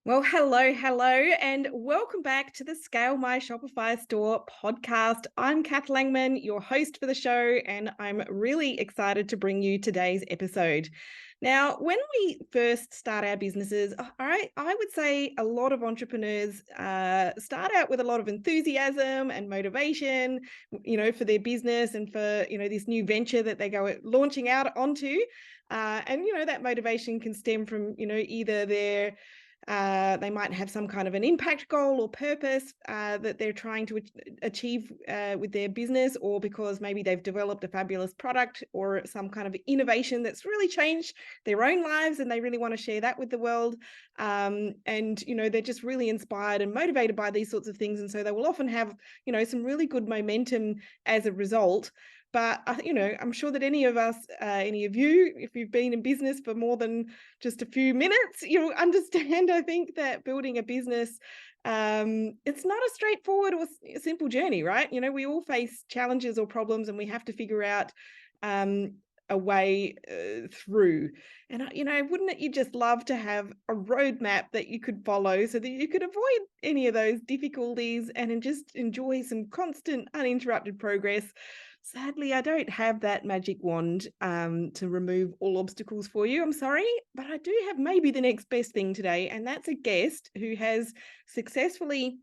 Well, hello, and welcome back to the Scale My Shopify Store podcast. I'm Kath Langman, your host for the show, and I'm really excited to bring you today's episode. Now, when we first start our businesses, I would say a lot of entrepreneurs start out with a lot of enthusiasm and motivation, for their business and for, this new venture that they go launching out onto. And that motivation can stem from, either they might have some kind of an impact goal or purpose that they're trying to achieve with their business, or because maybe they've developed a fabulous product or some kind of innovation that's really changed their own lives and they really want to share that with the world. And they're just really inspired and motivated by these sorts of things. And so they will often have, some really good momentum as a result. But, I'm sure that any of us, any of you, if you've been in business for more than just a few minutes, you'll understand, I think, that building a business, it's not a straightforward or simple journey, right? We all face challenges or problems and we have to figure out a way through. And, wouldn't you just love to have a roadmap that you could follow so that you could avoid any of those difficulties and just enjoy some constant uninterrupted progress? Sadly, I don't have that magic wand to remove all obstacles for you. I'm sorry, but I do have maybe the next best thing today, and that's a guest who has successfully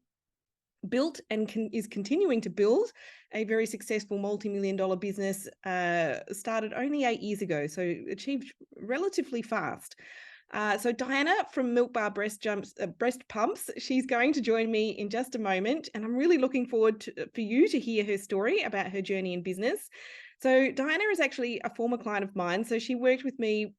built and is continuing to build a very successful multi-million-dollar business, started only 8 years ago, so achieved relatively fast. So Diana from Milk Bar Breast Pumps, she's going to join me in just a moment, and I'm really looking forward for you to hear her story about her journey in business. So Diana is actually a former client of mine. So she worked with me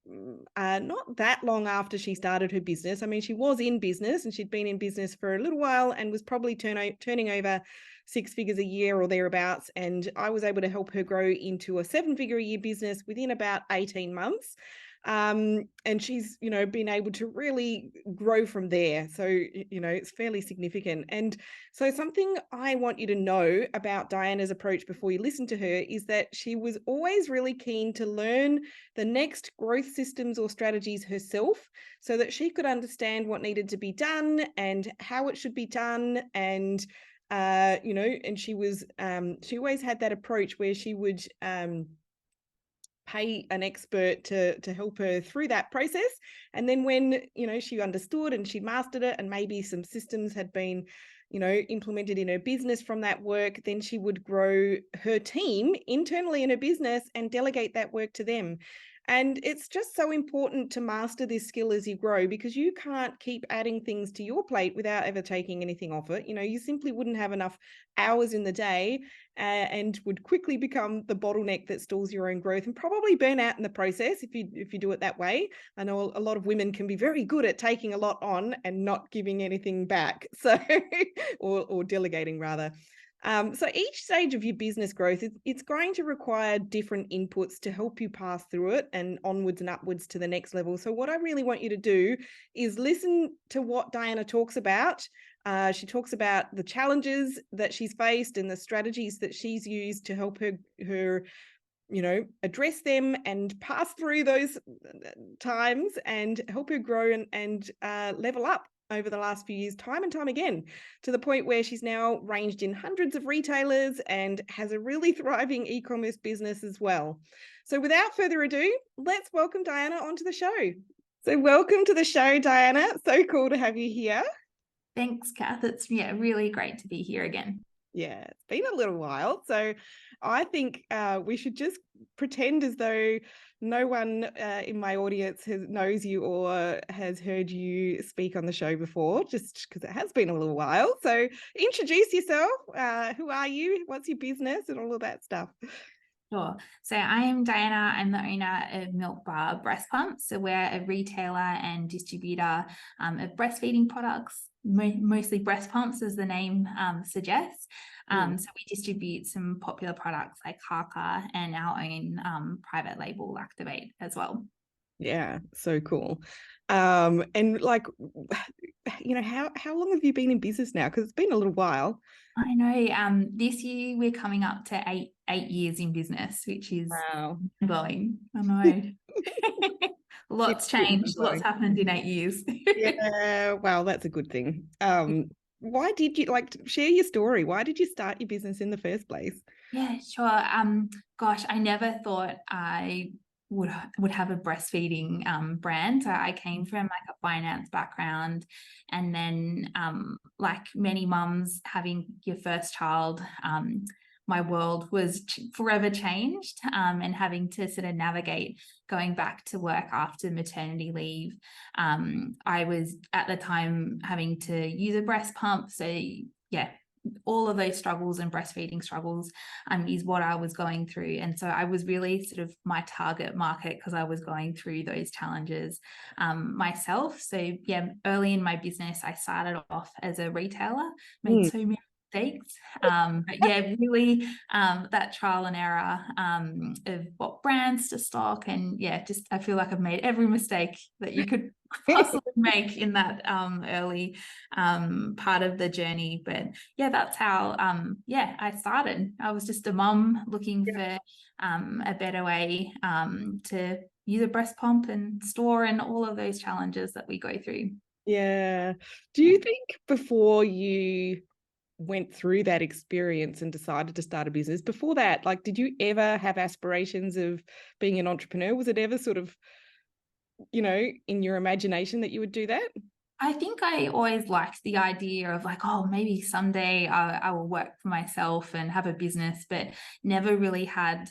not that long after she started her business. I mean, she was in business and she'd been in business for a little while and was probably turning over 6 figures a year or thereabouts. And I was able to help her grow into a 7-figure a year business within about 18 months. And she's, been able to really grow from there. So, it's fairly significant. And so something I want you to know about Diana's approach before you listen to her is that she was always really keen to learn the next growth systems or strategies herself so that she could understand what needed to be done and how it should be done. And, and she always had that approach where she would, pay an expert to help her through that process. And then when, she understood and she mastered it and maybe some systems had been, implemented in her business from that work, then she would grow her team internally in her business and delegate that work to them. And it's just so important to master this skill as you grow, because you can't keep adding things to your plate without ever taking anything off it. You simply wouldn't have enough hours in the day and would quickly become the bottleneck that stalls your own growth and probably burn out in the process if you do it that way. I know a lot of women can be very good at taking a lot on and not giving anything back, so or delegating rather. So each stage of your business growth, it's going to require different inputs to help you pass through it and onwards and upwards to the next level. So what I really want you to do is listen to what Diana talks about. She talks about the challenges that she's faced and the strategies that she's used to help her address them and pass through those times and help her grow and level up over the last few years, time and time again, to the point where she's now ranged in hundreds of retailers and has a really thriving e-commerce business as well. So without further ado, let's welcome Diana onto the show. So welcome to the show, Diana. So cool to have you here. Thanks, Kath. It's really great to be here again. Yeah, it's been a little while. So I think we should just pretend as though no one in my audience knows you or has heard you speak on the show before, just because it has been a little while. So introduce yourself. Who are you? What's your business and all of that stuff? Sure. So I am Diana. I'm the owner of Milk Bar Breast Pumps. So we're a retailer and distributor of breastfeeding products, mostly breast pumps, as the name suggests. So we distribute some popular products like Kaka and our own private label Activate as well. Yeah, so cool. And like, how long have you been in business now? Because it's been a little while. I know. This year we're coming up to eight years in business, which is Wow. blowing. I know. lots changed, lots happened in 8 years. Yeah, well, that's a good thing. Why did you share your story? Why did you start your business in the first place? Yeah, sure. Gosh, I never thought I would have a breastfeeding brand. So I came from like a finance background, and then like many mums having your first child, my world was forever changed, and having to sort of navigate going back to work after maternity leave. I was at the time having to use a breast pump, so yeah, all of those struggles and breastfeeding struggles is what I was going through. And so I was really sort of my target market because I was going through those challenges myself. So yeah, early in my business, I started off as a retailer, made so many mistakes. But yeah, really that trial and error of what brands to stock. And yeah, just I feel like I've made every mistake that you could possibly make in that early part of the journey. But yeah, that's how I started. I was just a mum looking for a better way to use a breast pump and store and all of those challenges that we go through. Yeah. Do you think before you went through that experience and decided to start a business, before that, like, did you ever have aspirations of being an entrepreneur? Was it ever sort of, in your imagination that you would do that? I think I always liked the idea of like, oh, maybe someday I will work for myself and have a business, but never really had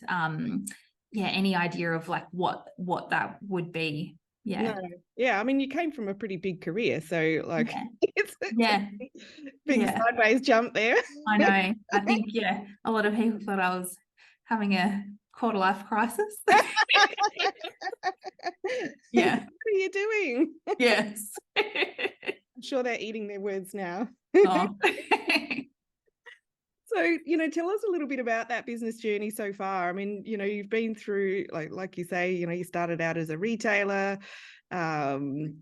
any idea of like what that would be. Yeah. No. Yeah, I mean, you came from a pretty big career, so like Yeah. it's Yeah. a big Yeah. sideways jump there. I know. I think, yeah, a lot of people thought I was having a quarter life crisis. Yeah. What are you doing? Yes. I'm sure they're eating their words now. Oh. So, tell us a little bit about that business journey so far. I mean, you've been through, like you say, you started out as a retailer. I'm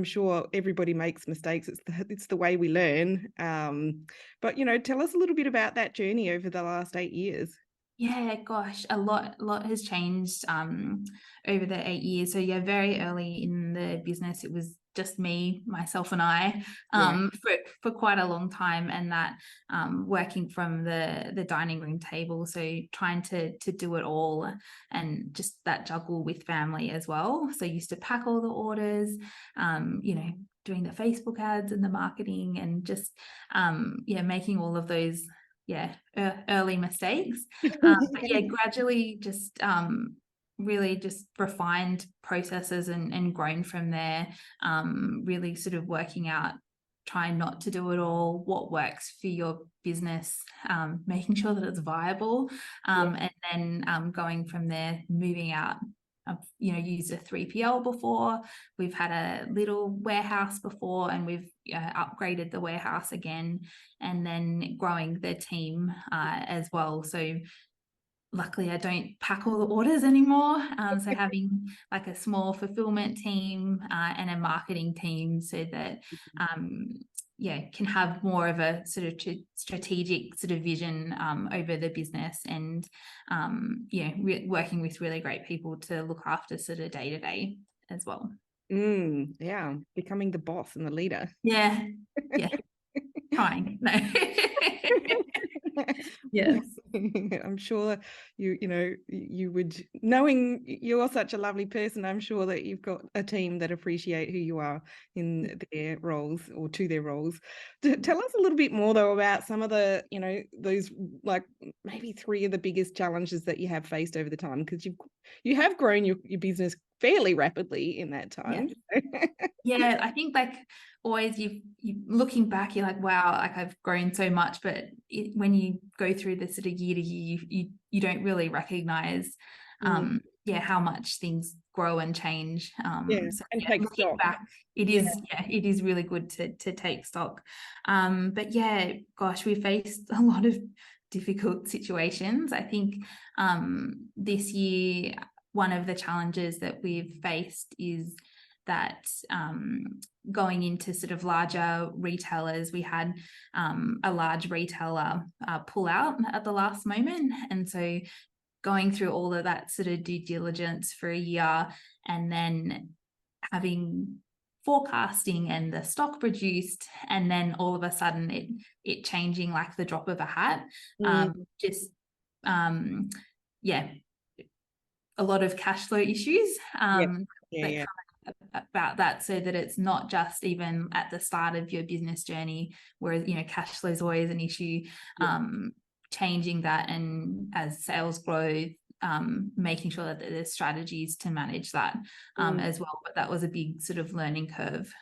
sure everybody makes mistakes. It's the way we learn. But, tell us a little bit about that journey over the last 8 years. Yeah, gosh, a lot has changed over the 8 years. So yeah, very early in the business, it was just me, myself, and I for quite a long time, and that working from the dining room table, so trying to do it all, and just that juggle with family as well. So I used to pack all the orders, doing the Facebook ads and the marketing, and just making all of those early mistakes. But yeah, gradually just really just refined processes and grown from there, really sort of working out, trying not to do it all, what works for your business, making sure that it's viable, and then going from there, moving out. I've used a 3PL before. We've had a little warehouse before, and we've upgraded the warehouse again, and then growing the team as well. So luckily I don't pack all the orders anymore. So having like a small fulfillment team and a marketing team, so that can have more of a sort of strategic sort of vision over the business, and working with really great people to look after sort of day to day as well. Yeah, becoming the boss and the leader. Yeah. Trying. No. Yes. I'm sure you would, knowing you're such a lovely person, I'm sure that you've got a team that appreciate who you are in their roles or to their roles. Tell us a little bit more though about some of the, those like maybe 3 of the biggest challenges that you have faced over the time, because you have grown your business fairly rapidly in that time. Yeah, I think like always you looking back, you're like, wow, like I've grown so much, but when you go through this sort of year to year, you don't really recognize how much things grow and change. And take looking stock. back, it is really good to take stock. But yeah, gosh, we faced a lot of difficult situations. I think this year, one of the challenges that we've faced is that going into sort of larger retailers, we had a large retailer pull out at the last moment. And so going through all of that sort of due diligence for a year, and then having forecasting and the stock produced, and then all of a sudden it changing like the drop of a hat. Just yeah, a lot of cash flow issues that come about that, so that it's not just even at the start of your business journey where, you know, cash flow is always an issue. Changing that, and as sales grow, making sure that there's strategies to manage that as well. But that was a big sort of learning curve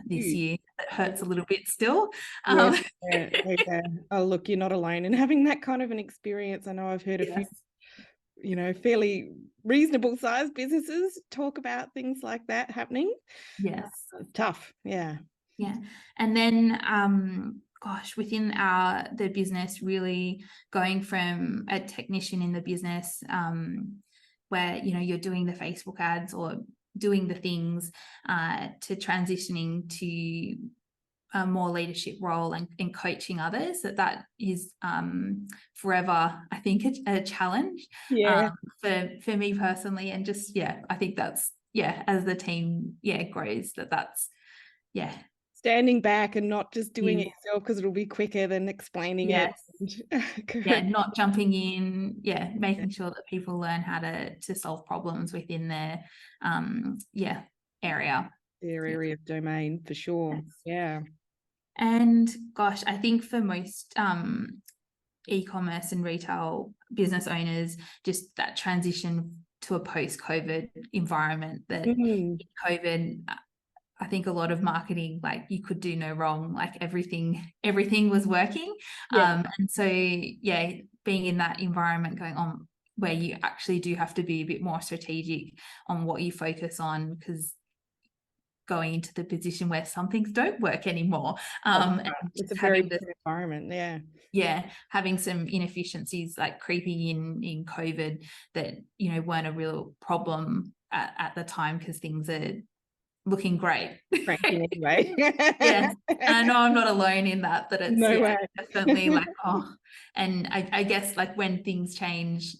this year. It hurts a little bit still. Yeah. Oh, look, you're not alone in having that kind of an experience. I know I've heard a few, you know, fairly reasonable sized businesses talk about things like that happening. Yes. Tough. Yeah. And then gosh, within the business, really going from a technician in the business, where, you know, you're doing the Facebook ads or doing the things, to transitioning to a more leadership role and coaching others, that is forever, I think, a challenge for me personally. And just, I think that's, as the team grows, that's standing back and not just doing it yourself because it'll be quicker than explaining it. Not jumping in, making sure that people learn how to solve problems within their area of domain, for sure. And gosh, I think for most e-commerce and retail business owners, just that transition to a post-COVID environment, that COVID, I think a lot of marketing, like, you could do no wrong, like everything was working. And so being in that environment going on, where you actually do have to be a bit more strategic on what you focus on, because going into the position where some things don't work anymore. It's a very different environment. Having some inefficiencies like creeping in COVID that, you know, weren't a real problem at the time, because things are looking great. Anyway. I know I'm not alone in that it's definitely like, and I guess, like, when things change,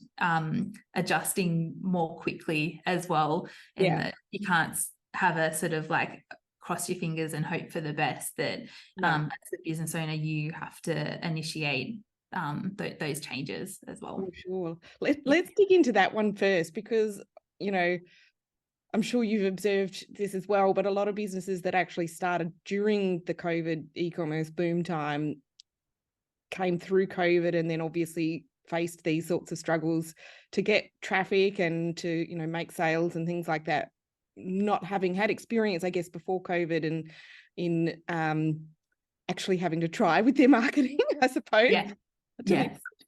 adjusting more quickly as well, and that you can't have a sort of like cross your fingers and hope for the best, that as a business owner you have to initiate those changes as well. Sure. Let's dig into that one first, because, you know, I'm sure you've observed this as well, but a lot of businesses that actually started during the COVID e-commerce boom time came through COVID, and then obviously faced these sorts of struggles to get traffic and to, you know, make sales and things like that, not having had experience, I guess, before COVID, and in actually having to try with their marketing, I suppose.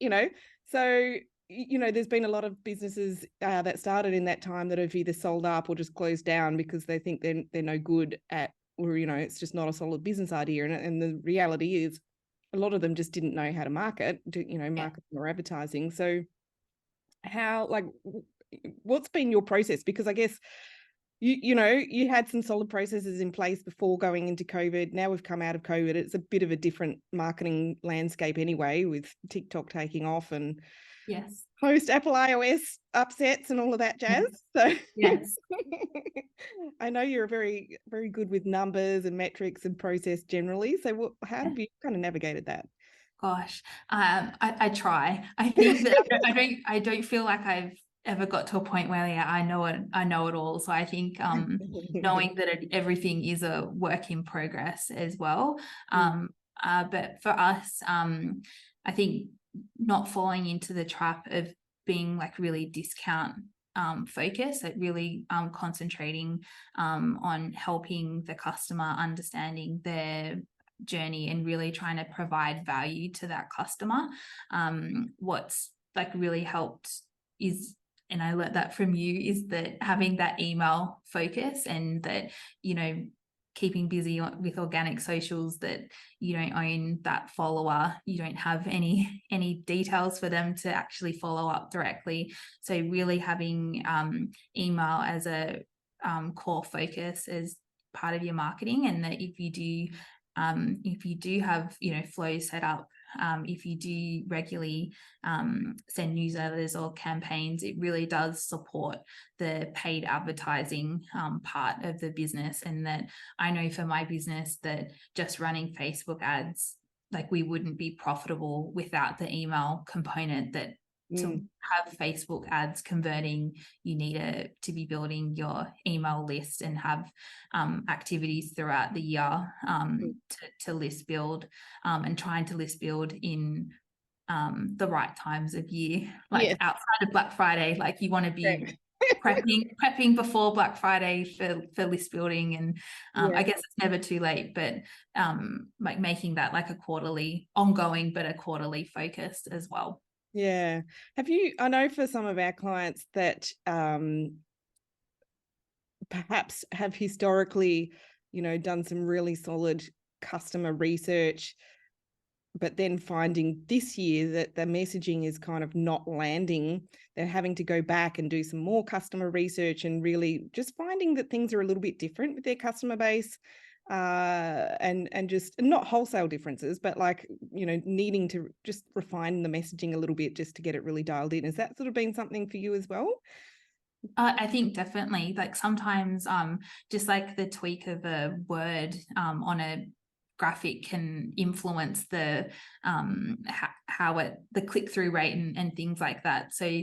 You know, so, you know, there's been a lot of businesses that started in that time that have either sold up or just closed down because they think they're no good at, or, you know, it's just not a solid business idea. And the reality is a lot of them just didn't know how to market, marketing or advertising. So how, like, what's been your process? Because I guess you know, you had some solid processes in place before going into COVID. Now we've come out of COVID. It's a bit of a different marketing landscape anyway, with TikTok taking off and post Apple iOS upsets and all of that jazz. So I know you're very, very good with numbers and metrics and process generally. So how have you kind of navigated that? Gosh, I try. I think that I don't feel like I've ever got to a point where I know it all. So I think knowing that everything is a work in progress as well. But for us, I think not falling into the trap of being like really discount focus, at really concentrating on helping the customer, understanding their journey, and really trying to provide value to that customer. What's like really helped is, and I learned that from you, is that having that email focus, and that, you know, keeping busy with organic socials, that you don't own that follower, you don't have any details for them to actually follow up directly. So really having email as a core focus as part of your marketing, and that if you do have, you know, flows set up if you do regularly send newsletters or campaigns, it really does support the paid advertising part of the business. And that I know for my business that just running Facebook ads, like we wouldn't be profitable without the email component. That to have Facebook ads converting, you need to be building your email list and have activities throughout the year to list build, and trying to list build in the right times of year, like outside of Black Friday. Like you want to be prepping before Black Friday for list building, and I guess it's never too late, but like making that like a quarterly ongoing, but a quarterly focused as well. Yeah. I know for some of our clients that perhaps have historically, done some really solid customer research, but then finding this year that the messaging is kind of not landing. They're having to go back and do some more customer research and really just finding that things are a little bit different with their customer base. And just not wholesale differences, but like, needing to just refine the messaging a little bit just to get it really dialed in. Has that sort of been something for you as well? I think definitely, like sometimes just like the tweak of a word on a graphic can influence the the click-through rate and things like that. So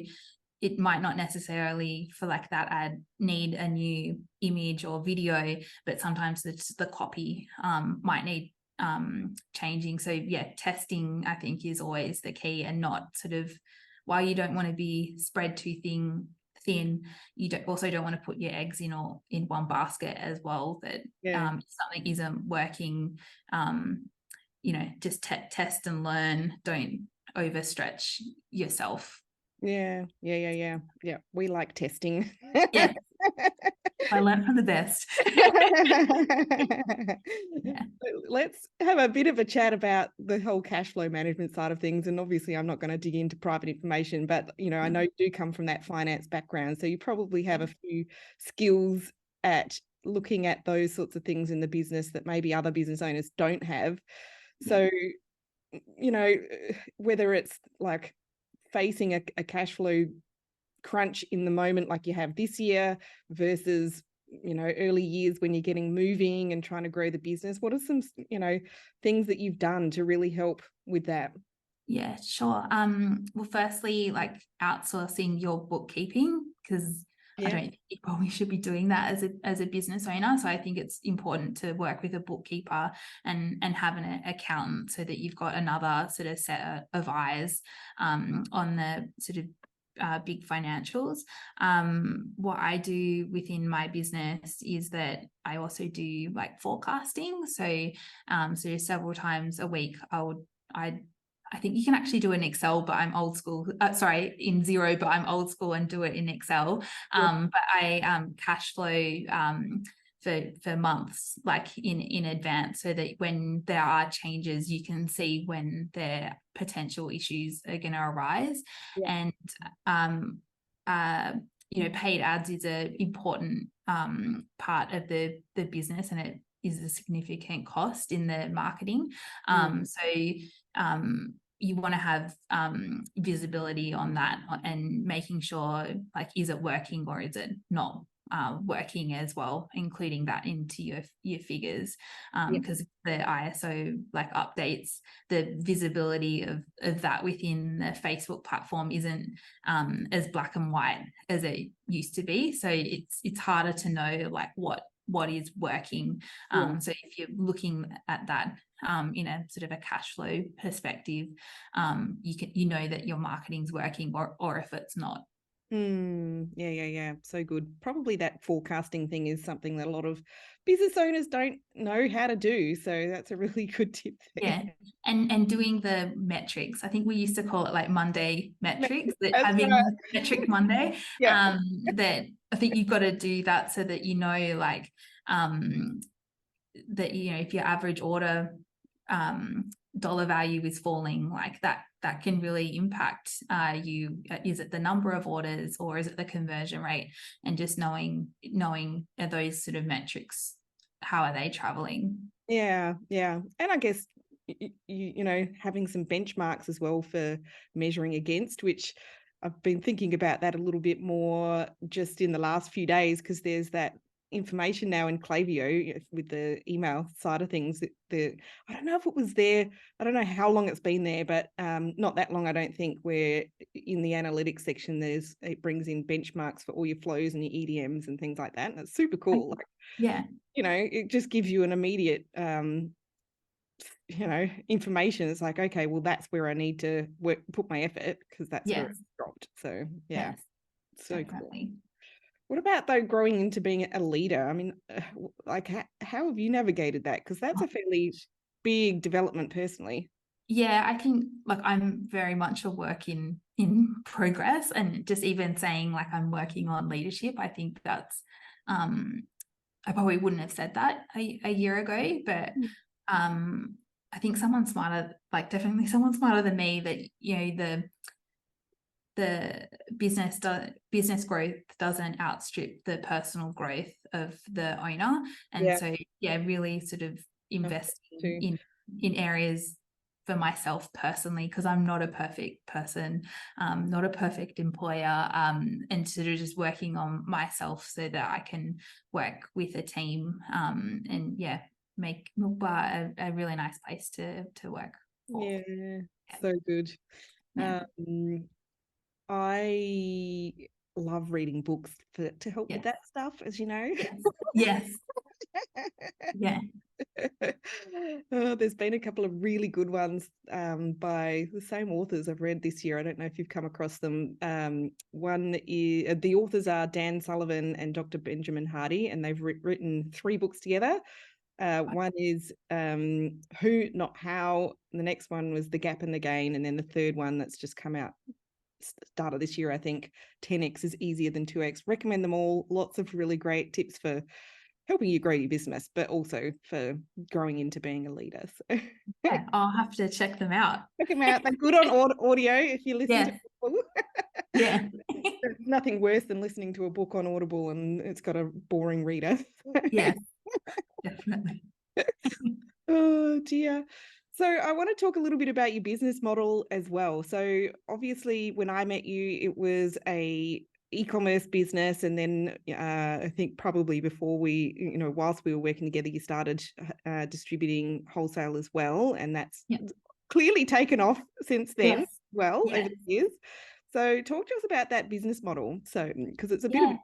it might not necessarily for like that ad need a new image or video, but sometimes the copy might need changing. So yeah, testing I think is always the key, and not sort of, while you don't want to be spread too thin, you also don't want to put your eggs in one basket as well. That if something isn't working, just test and learn. Don't overstretch yourself. Yeah. We like testing. Yeah. I learned from the best. Yeah. Let's have a bit of a chat about the whole cash flow management side of things. And obviously I'm not going to dig into private information, but I know you do come from that finance background, so you probably have a few skills at looking at those sorts of things in the business that maybe other business owners don't have. So whether it's like facing a cash flow crunch in the moment like you have this year versus early years when you're getting moving and trying to grow the business, what are some things that you've done to really help with that? Yeah, sure. Well, firstly, like outsourcing your bookkeeping, because I don't think you probably should be doing that as a business owner. So I think it's important to work with a bookkeeper and have an accountant, so that you've got another sort of set of eyes on the sort of big financials. What I do within my business is that I also do like forecasting. So several times a week I think you can actually do it in Excel, but I'm old school. In Xero, but I'm old school and do it in Excel. But I cash flow for months, like in advance, so that when there are changes, you can see when their potential issues are going to arise. And paid ads is an important part of the business, and it is a significant cost in the marketing. You want to have visibility on that, and making sure, like, is it working or is it not working as well, including that into your figures, because the ISO like updates, the visibility of that within the Facebook platform isn't as black and white as it used to be. So it's harder to know like what is working. So if you're looking at that in a sort of a cash flow perspective, you know that your marketing's working, or if it's not. Yeah. So good. Probably that forecasting thing is something that a lot of business owners don't know how to do. So that's a really good tip there. Yeah. And doing the metrics. I think we used to call it like Monday metrics, that That's having right. metric Monday. That I think you've got to do that, so that like that if your average order dollar value is falling, like that can really impact you. Is it the number of orders, or is it the conversion rate? And just knowing those sort of metrics, how are they traveling? Yeah. And I guess you know, having some benchmarks as well for measuring against, which I've been thinking about that a little bit more just in the last few days, because there's that information now in Klaviyo with the email side of things. I don't know if it was there. I don't know how long it's been there, but not that long, I don't think, where in the analytics section, it brings in benchmarks for all your flows and your EDMs and things like that. And it's super cool. Like, Yeah. you know, it just gives you an immediate you know, information. It's like, okay, well, that's where I need to put my effort, because that's where it's dropped. So yeah, so definitely. cool. What about though growing into being a leader? I mean, like how have you navigated that? Because that's a fairly big development personally. Yeah, I think like I'm very much a work in progress, and just even saying like I'm working on leadership, I think that's I probably wouldn't have said that a year ago, but I think someone smarter, like definitely someone smarter than me, that you know the business growth doesn't outstrip the personal growth of the owner, and Yeah. so yeah, really sort of investing in areas for myself personally, because I'm not a perfect person, not a perfect employer, and sort of just working on myself so that I can work with a team, and yeah, make Milk Bar a really nice place to work for. Yeah, so good. Yeah. I love reading books to help with Yes. that stuff, as you know. Yes. Yeah. There's been a couple of really good ones by the same authors I've read this year. I don't know if you've come across them. One is the authors are Dan Sullivan and Dr. Benjamin Hardy, and they've written 3 books together. One is Who, Not How. The next one was The Gap and the Gain, and then the third one that's just come out start of this year, I think, 10x is easier than 2x. Recommend them all. Lots of really great tips for helping you grow your business, but also for growing into being a leader. So Yeah, I'll have to check them out. check them out. They're good on audio if you listen to people. Yeah. There's nothing worse than listening to a book on Audible and it's got a boring reader. Yes, definitely. Oh dear. So I want to talk a little bit about your business model as well. So obviously when I met you, it was a e-commerce business, and then I think probably before whilst we were working together, you started distributing wholesale as well, and that's clearly taken off since then. Yes. Well, over the years. So talk to us about that business model. So because it's a bit of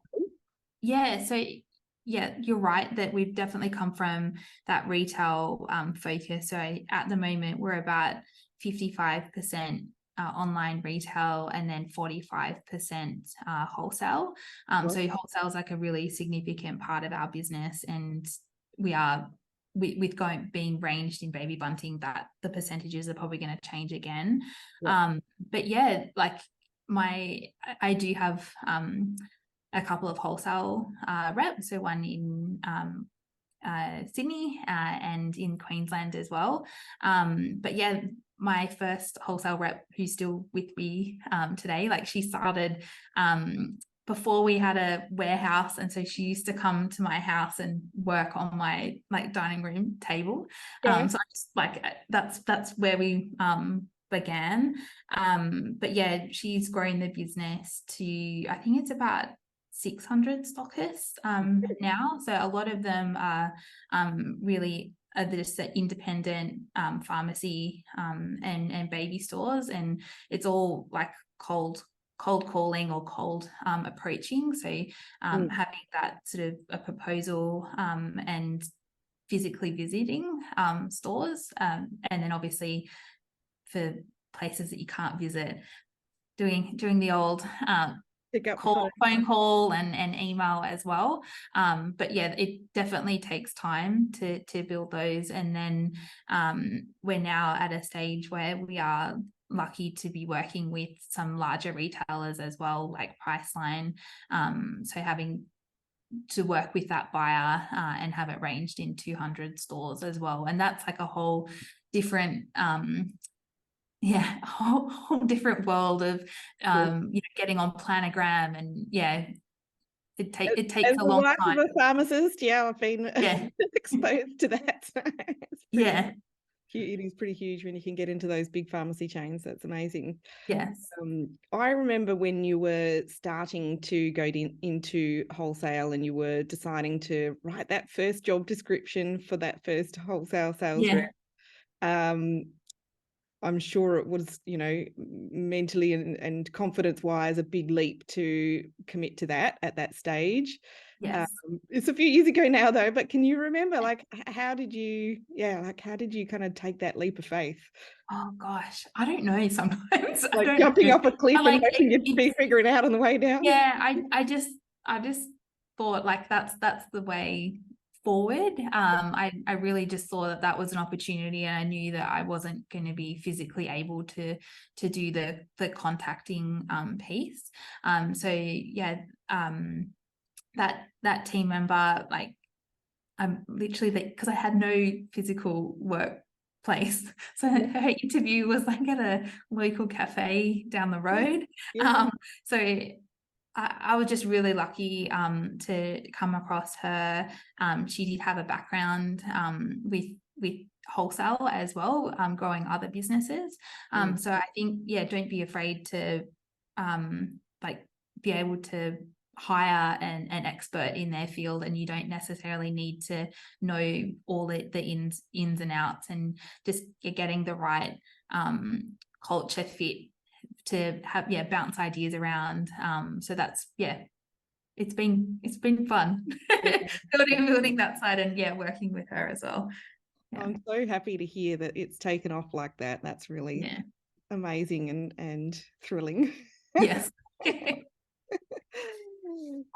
so yeah, you're right that we've definitely come from that retail focus. So at the moment we're about 55% online retail, and then 45% wholesale. So wholesale is like a really significant part of our business, and we are with being ranged in baby bunting, that the percentages are probably going to change again. But yeah, like I do have a couple of wholesale reps, so one in Sydney and in Queensland as well. But yeah, my first wholesale rep, who's still with me today, like she started before we had a warehouse, and so she used to come to my house and work on my like dining room table. So I just like that's where we began. But yeah, she's grown the business to, I think it's about 600 stockists now. So a lot of them are really just the independent pharmacy and baby stores, and it's all like cold calling or cold approaching. So having that sort of a proposal and physically visiting stores, and then obviously for places that you can't visit, doing the old phone call and email as well. But yeah, it definitely takes time to build those, and then we're now at a stage where we are lucky to be working with some larger retailers as well, like Priceline. So having to work with that buyer and have it ranged in 200 stores as well, and that's like a whole different a whole different world of getting on planogram, and it takes as a the long wife time. of a pharmacist, I've been exposed to that. Yeah. It is pretty huge when you can get into those big pharmacy chains. That's amazing. Yes. I remember when you were starting to go into wholesale and you were deciding to write that first job description for that first wholesale sales Yeah. rep. Um, I'm sure it was, mentally and confidence-wise, a big leap to commit to that at that stage. Yes. It's a few years ago now, though, but can you remember, like, how did you kind of take that leap of faith? Oh gosh, I don't know sometimes. I Like don't jumping know. off a cliff But and like hoping you'd it's figure it out on the way down? yeah, I just thought like that's the way forward. I really just saw that was an opportunity, and I knew that I wasn't going to be physically able to do the contacting piece. So yeah, that team member, like I'm literally because I had no physical workplace. So her interview was like at a local cafe down the road. Yeah. So I was just really lucky to come across her. She did have a background with wholesale as well, growing other businesses. So I think, yeah, don't be afraid to like be able to hire an expert in their field, and you don't necessarily need to know all the ins and outs, and just getting the right culture fit to have bounce ideas around. So that's it's been fun Yeah. building that side, and working with her as well. I'm so happy to hear that it's taken off like that. That's really Yeah. amazing and thrilling. Yes.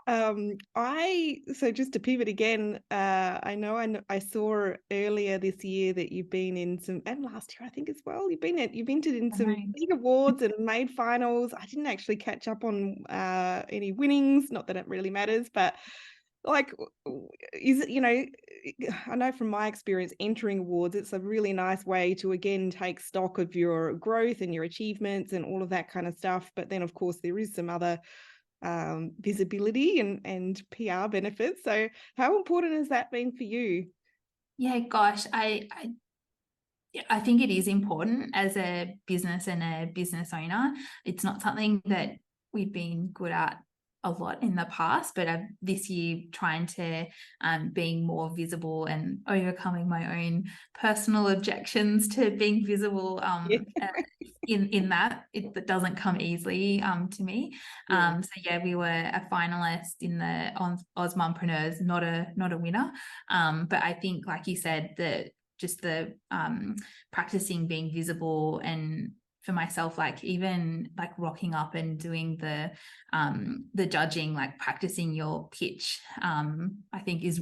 So just to pivot again, I saw earlier this year that you've been in some, and last year I think as well, you've entered in some Right. big awards and made finals. I didn't actually catch up on any winnings, not that it really matters, but like, is it, I know from my experience entering awards, it's a really nice way to again take stock of your growth and your achievements and all of that kind of stuff. But then of course there is some other visibility and PR benefits. So how important has that been for you? Yeah, gosh, I think it is important as a business and a business owner. It's not something that we've been good at a lot in the past, but this year trying to being more visible and overcoming my own personal objections to being visible Yeah. in that it doesn't come easily to me. Yeah. So yeah, we were a finalist in the Osmompreneurs, not a winner. But I think, like you said, that just the practicing being visible, and for myself, like even like rocking up and doing the judging, like practicing your pitch, I think is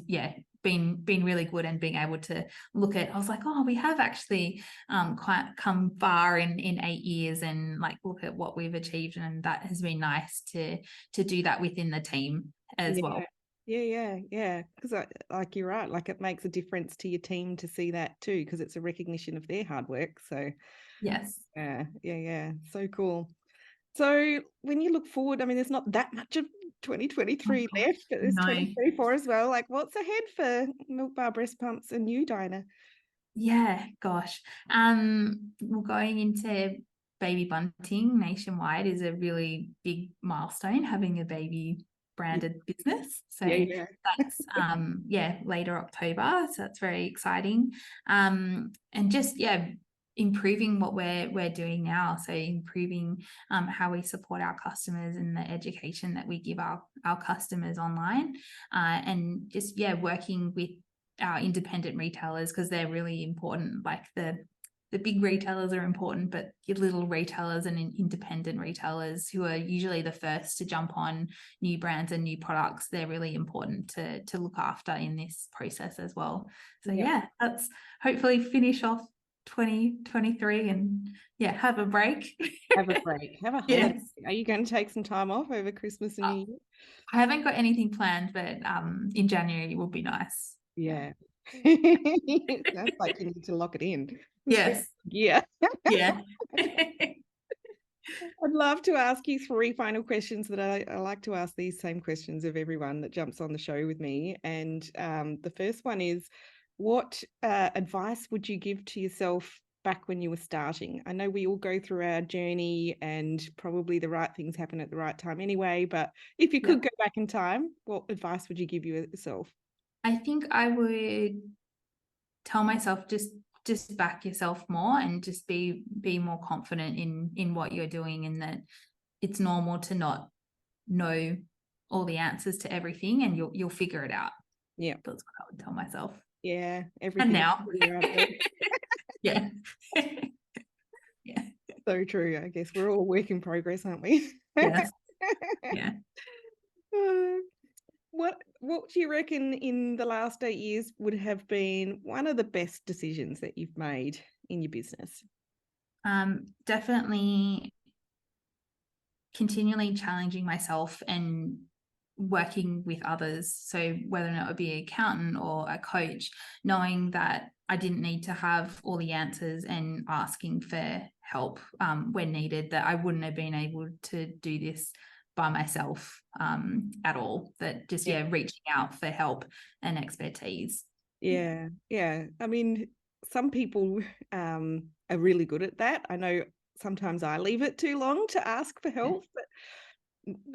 been really good, and being able to look at, I was like, oh, we have actually quite come far in 8 years, and like look at what we've achieved, and that has been nice to do that within the team as well. Yeah. Because like you're right, like it makes a difference to your team to see that too, because it's a recognition of their hard work. So Yes. yeah. So cool. So when you look forward, I mean, there's not that much of 2023 Oh, left, but there's no. 2024 as well. Like, what's ahead for Milk Bar Breast Pumps and you, Dinah? Yeah, gosh. Well, going into baby bunting nationwide is a really big milestone, having a baby branded business. So Yeah. that's later October. So that's very exciting. And just improving what we're doing now. So improving how we support our customers and the education that we give our customers online. And just working with our independent retailers, because they're really important. Like the big retailers are important, but your little retailers and independent retailers, who are usually the first to jump on new brands and new products, they're really important to look after in this process as well. So that's hopefully finish off 2023 and have a break. Have a break. Have a holiday. Yes. Are you going to take some time off over Christmas and New Year? I haven't got anything planned, but in January will be nice. Yeah. It sounds like you need to lock it in. Yes. Yeah. Yeah. I'd love to ask you 3 final questions that I like to ask these same questions of everyone that jumps on the show with me. And the first one is, What advice would you give to yourself back when you were starting? I know we all go through our journey and probably the right things happen at the right time anyway, but if you could go back in time, what advice would you give yourself? I think I would tell myself just back yourself more and just be more confident in what you're doing, and that it's normal to not know all the answers to everything, and you'll figure it out. Yeah. That's what I would tell myself. Yeah. And Everything. now. Yeah. Yeah. So true. I guess we're all work in progress, aren't we? Yes. Yeah. What do you reckon in the last 8 years would have been one of the best decisions that you've made in your business? Definitely continually challenging myself and working with others. So whether or not it would be an accountant or a coach, knowing that I didn't need to have all the answers and asking for help when needed, that I wouldn't have been able to do this by myself at all. That just, reaching out for help and expertise. Yeah. I mean, some people are really good at that. I know sometimes I leave it too long to ask for help, but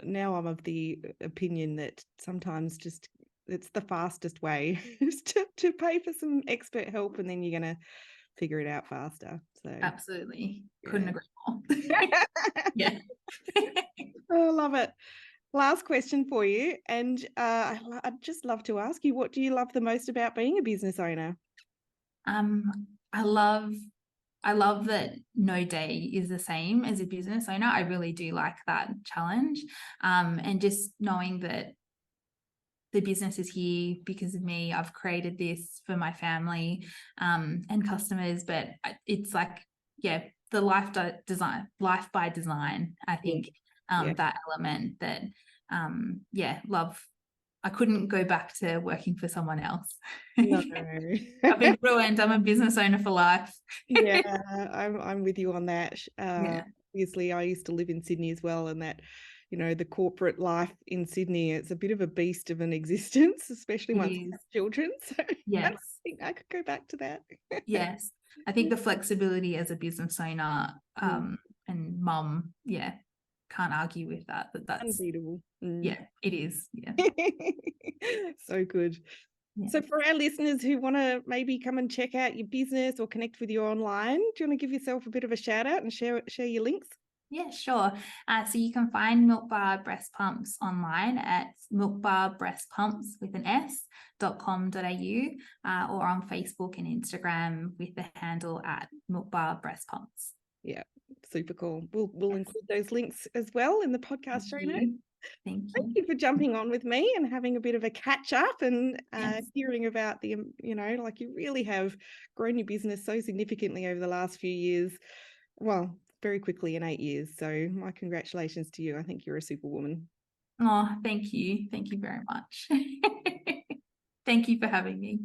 now I'm of the opinion that sometimes just it's the fastest way is to pay for some expert help, and then you're going to figure it out faster. So Absolutely. Couldn't agree more. Yeah. I love it. Last question for you, and I'd just love to ask you, what do you love the most about being a business owner? I love that no day is the same as a business owner. I really do like that challenge. And just knowing that the business is here because of me. I've created this for my family and customers, but it's like, the life by design, I think. That element that, love. I couldn't go back to working for someone else. No. I've been ruined. I'm a business owner for life. Yeah, I'm with you on that. Yeah. Obviously, I used to live in Sydney as well, and that, the corporate life in Sydney, it's a bit of a beast of an existence, especially It once you is. have children. So I don't Yes. think I could go back to that. Yes. I think the flexibility as a business owner and mum, can't argue with that. That's Unbeatable. it is. Yeah. So good. Yeah. So for our listeners who want to maybe come and check out your business or connect with you online, do you want to give yourself a bit of a shout out and share your links? Yeah, sure. So you can find Milk Bar Breast Pumps online at milkbarbreastpumps with an s.com.au or on Facebook and Instagram with the handle at Milk Bar Breast Pumps. Yeah, super cool. We'll include those links as well in the podcast show notes. Thank Thank you for jumping on with me and having a bit of a catch up and hearing about the, like you really have grown your business so significantly over the last few years. Well, very quickly in 8 years. So my congratulations to you. I think you're a superwoman. Oh, thank you. Thank you very much. Thank you for having me.